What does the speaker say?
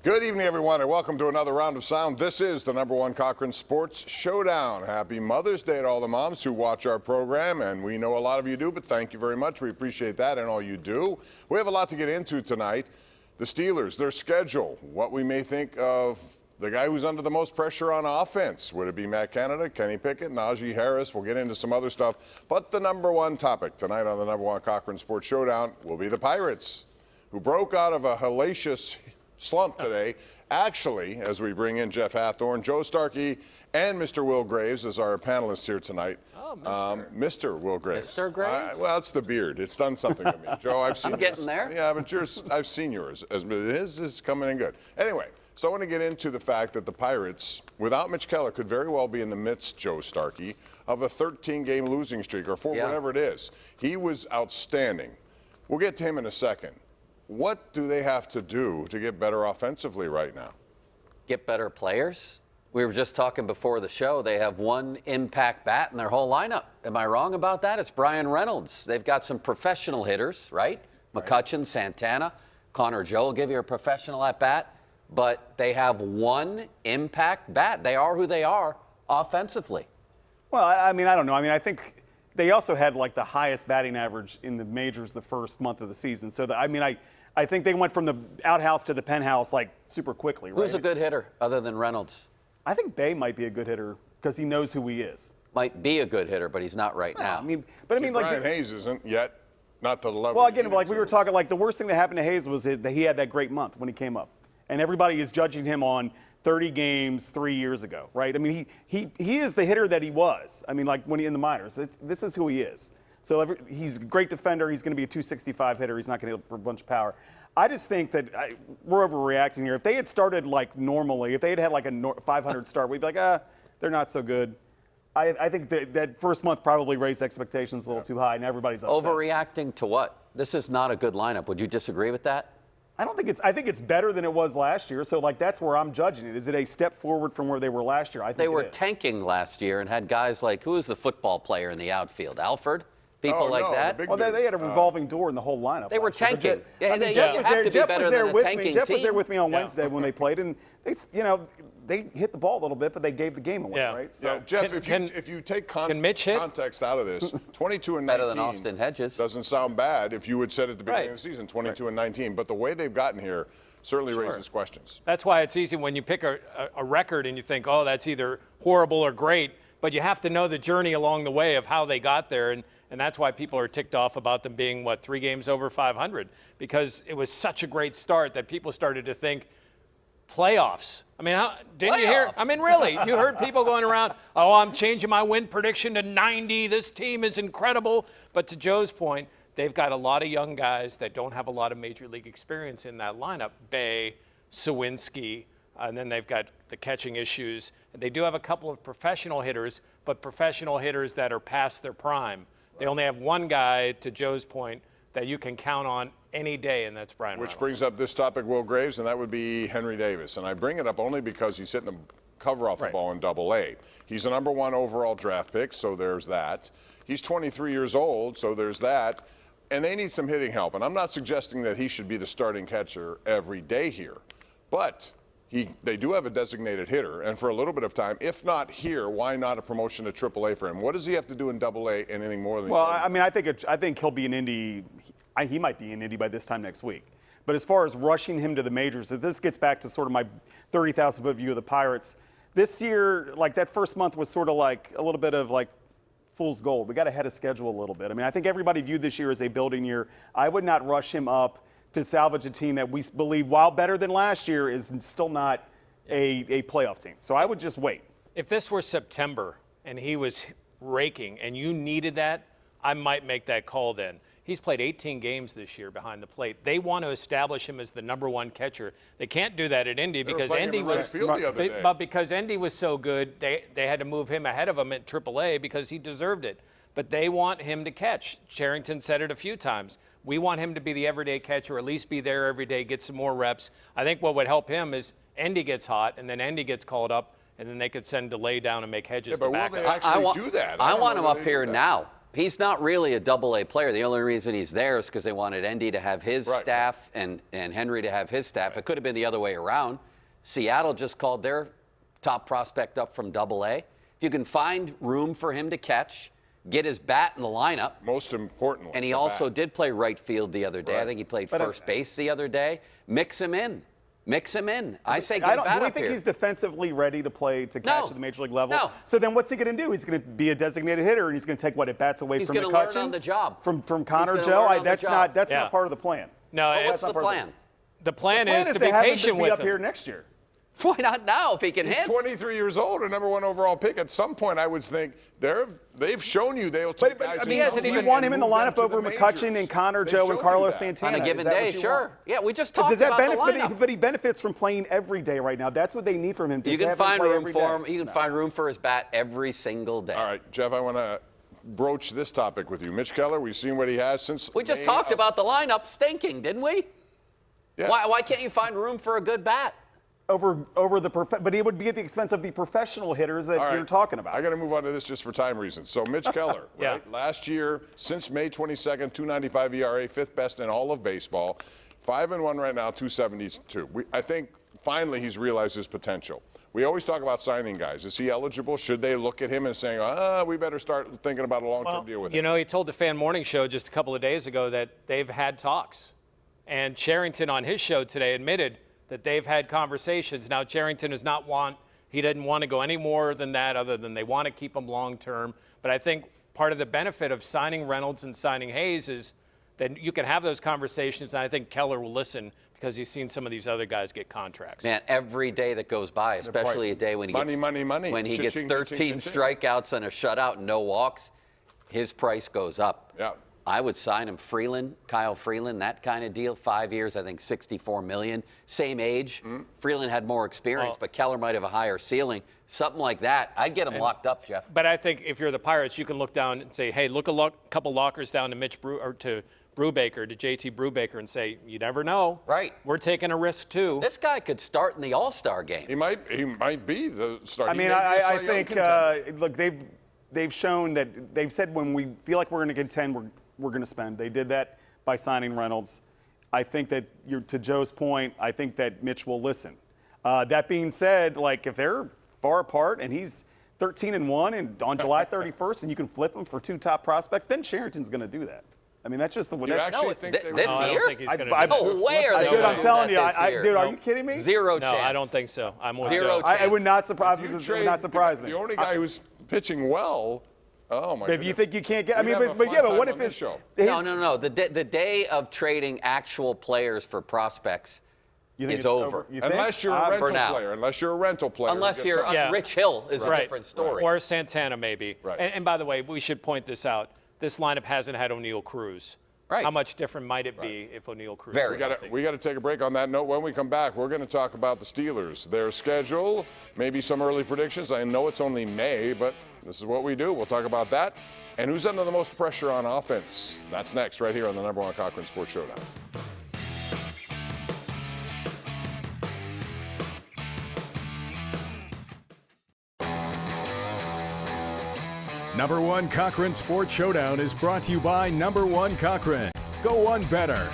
Good evening, everyone, and welcome to another round of sound. This is the #1 Cochran Sports Showdown. Happy Mother's Day to all the moms who watch our program, and we know a lot of you do, but thank you very much. We appreciate that and all you do. We have a lot to get into tonight. The Steelers, their schedule, what we may think of the guy who's under the most pressure on offense. Would it be Matt Canada, Kenny Pickett, Najee Harris? We'll get into some other stuff. But the #1 topic tonight on the #1 Cochran Sports Showdown will be the Pirates, who broke out of a hellacious slump today. Actually, as we bring in Jeff Hathhorn, Joe Starkey, and Mr. Will Graves as our panelists here tonight. Oh, Mr. Will Graves. Mr. Graves? Well, it's the beard. It's done something to me. Joe, I've seen I'm getting there. Yeah, but I've seen yours. His is coming in good. Anyway, so I want to get into the fact that the Pirates, without Mitch Keller, could very well be in the midst, Joe Starkey, of a 13-game losing streak, or whatever it is. He was outstanding. We'll get to him in a second. What do they have to do to get better offensively right now? Get better players? We were just talking before the show. They have one impact bat in their whole lineup. Am I wrong about that? It's Brian Reynolds. They've got some professional hitters, right? McCutchen, Santana, Connor Joe will give you a professional at bat. But they have one impact bat. They are who they are offensively. Well, I mean, I don't know. I mean, I think they also had like the highest batting average in the majors the first month of the season. So, I think they went from the outhouse to the penthouse like super quickly, right? Who's a good hitter other than Reynolds? I think Bay might be a good hitter because he knows who he is. Might be a good hitter, but he's not right now. I mean, like Brian Hayes isn't yet, not to the level. Well, again, like we were talking, like the worst thing that happened to Hayes was that he had that great month when he came up, and everybody is judging him on 30 games 3 years ago, right? I mean, he is the hitter that he was. I mean, like when he in the minors, this is who he is. So he's a great defender. He's going to be a 265 hitter. He's not going to hit for a bunch of power. I just think that we're overreacting here. If they had started like normally, if they had like a 500 start, we'd be like, they're not so good. I think that first month probably raised expectations a little too high, and everybody's upset. Overreacting to what? This is not a good lineup. Would you disagree with that? I think it's better than it was last year. So like that's where I'm judging it. Is it a step forward from where they were last year? I think they were tanking last year and had guys like, who was the football player in the outfield? Alford? People like that? Well, they had a revolving door in the whole lineup. They were tanking. Jeff was there with me on Wednesday when they played, and they hit the ball a little bit, but they gave the game away, right? So, yeah, Jeff, if you take context out of this, 22-19 better than Austin Hedges doesn't sound bad if you had said at the beginning of the season 22-19, but the way they've gotten here certainly raises questions. That's why it's easy when you pick a record and you think, oh, that's either horrible or great, but you have to know the journey along the way of how they got there, and that's why people are ticked off about them being, 3 games over 500, because it was such a great start that people started to think playoffs. I mean, didn't you hear? I mean, really, you heard people going around, oh, I'm changing my win prediction to 90. This team is incredible. But to Joe's point, they've got a lot of young guys that don't have a lot of major league experience in that lineup. Bay, Sawinski, and then they've got the catching issues. They do have a couple of professional hitters, but professional hitters that are past their prime. They only have one guy, to Joe's point, that you can count on any day, and that's Brian Reynolds. Which brings up this topic, Will Graves, and that would be Henry Davis. And I bring it up only because he's hitting the cover off the ball in Double-A. He's a #1 overall draft pick, so there's that. He's 23 years old, so there's that. And they need some hitting help. And I'm not suggesting that he should be the starting catcher every day here. But they do have a designated hitter, and for a little bit of time, if not here, why not a promotion to Triple-A for him? What does he have to do in Double-A anything more than? Well, I mean, I think he'll be in Indy. He might be in Indy by this time next week. But as far as rushing him to the majors, this gets back to sort of my 30,000-foot view of the Pirates. This year, like that first month was sort of like a little bit of like fool's gold. We got ahead of schedule a little bit. I mean, I think everybody viewed this year as a building year. I would not rush him up to salvage a team that we believe, while better than last year, is still not a playoff team. So I would just wait. If this were September and he was raking and you needed that, I might make that call then. He's played 18 games this year behind the plate. They want to establish him as the #1 catcher. They can't do that at Indy because Indy was, but because Indy was so good, they had to move him ahead of him at AAA because he deserved it. But they want him to catch. Charrington said it a few times. We want him to be the everyday catcher, at least be there every day, get some more reps. I think what would help him is Indy gets hot, and then Indy gets called up, and then they could send DeLay down and make Hedges the backup. Will they actually do that? I want him up here now. He's not really a double-A player. The only reason he's there is because they wanted Endy to have his staff and Henry to have his staff. It could have been the other way around. Seattle just called their top prospect up from Double-A. If you can find room for him to catch, get his bat in the lineup. Most importantly. And he also did play right field the other day. Right. I think he played first base the other day. Mix him in. Mix him in. I say get a bat do we up think here. he's defensively ready to play to catch at the major league level? No. So then what's he going to do? He's going to be a designated hitter, and he's going to take what, at bats away from McCutchen? He's going to learn on the job. From Connor gonna Joe? learn on the That's job. not part of the plan. No, What's the plan? The plan is to be have him patient be with up him. here next year. Why not now if he can He's hit? 23 years old, a number 1 overall pick. At some point, I would think they've shown you they'll take guys. he hasn't you even want him in the move them lineup to over the McCutchen majors. and Connor They've Joe shown and you Carlos that. Santana. On a given Is that day, what you sure. want? Yeah, we just But talked does that about benefit? the lineup. But he benefits from playing every day right now. That's what they need from him. You can have him find play room every for day. him. You can find room for his bat every single day. All right, Jeff, I want to broach this topic with you. Mitch Keller, we've seen what he has since. We just May talked of- about the lineup stinking, didn't we? Yeah. Why can't you find room for a good bat? But he would be at the expense of the professional hitters that All right. you're talking about. I got to move on to this just for time reasons. So Mitch Keller, Yeah. right? Last year, since May 22nd, 295 ERA, 5th best in all of baseball. 5-1 right now, 272. I think finally he's realized his potential. We always talk about signing guys. Is he eligible? Should they look at him and saying, we better start thinking about a long-term deal with him? You know, he told the Fan Morning Show just a couple of days ago that they've had talks. And Cherington on his show today admitted that they've had conversations. Now, Cherington he didn't want to go any more than that other than they want to keep him long-term. But I think part of the benefit of signing Reynolds and signing Hayes is that you can have those conversations, and I think Keller will listen because he's seen some of these other guys get contracts. Man, every day that goes by, especially a day when he Money, gets money, money. when he gets Cha-ching, 13 cha-ching, cha-ching. strikeouts and a shutout and no walks, his price goes up. Yeah. I would sign him. Kyle Freeland, that kind of deal. 5 years, I think $64 million. Same age. Freeland had more experience, but Keller might have a higher ceiling. Something like that. I'd get him locked up, Jeff. But I think if you're the Pirates, you can look down and say, hey, look a couple lockers down to to Brubaker, to JT Brubaker, and say, you never know. Right. We're taking a risk too. This guy could start in the All-Star game. He might be the starter. I mean, I think look, they've shown that they've said when we feel like we're going to contend, we're going to spend. They did that by signing Reynolds. I think that to Joe's point, I think that Mitch will listen. That being said, like if they're far apart and he's 13-1 and on July 31st and you can flip him for 2 top prospects, Ben Cherington's going to do that. I mean, that's just the way. You That's actually think they this would- No, I year? don't think he's going to I- do that. No way are they dude, gonna I'm do telling that you, this year. dude, are you kidding me? Zero No, chance. I don't think so. I'm with Zero Joe. chance. I would not surprise You me. It trade would not surprise me. The only guy who's pitching well. Oh my! If you think you can't get, I We'd mean, have a but fun yeah, but time what on if this it's show. No. The day of trading actual players for prospects You think is it's over. You think? Unless you're a For rental now. player. Unless you're a rental player. Unless Get you're some- Yeah. Rich Hill is a Right. different story. Or Santana, maybe. Right. And by the way, we should point this out. This lineup hasn't had O'Neal Cruz. Right. How much different might it be if O'Neal Cruz Very. were healthy? We got to take a break on that note. When we come back, we're going to talk about the Steelers, their schedule, maybe some early predictions. I know it's only May, but this is what we do. We'll talk about that. And who's under the most pressure on offense? That's next, right here on the #1 Cochran Sports Showdown. #1 Cochran Sports Showdown is brought to you by #1 Cochran. Go one better.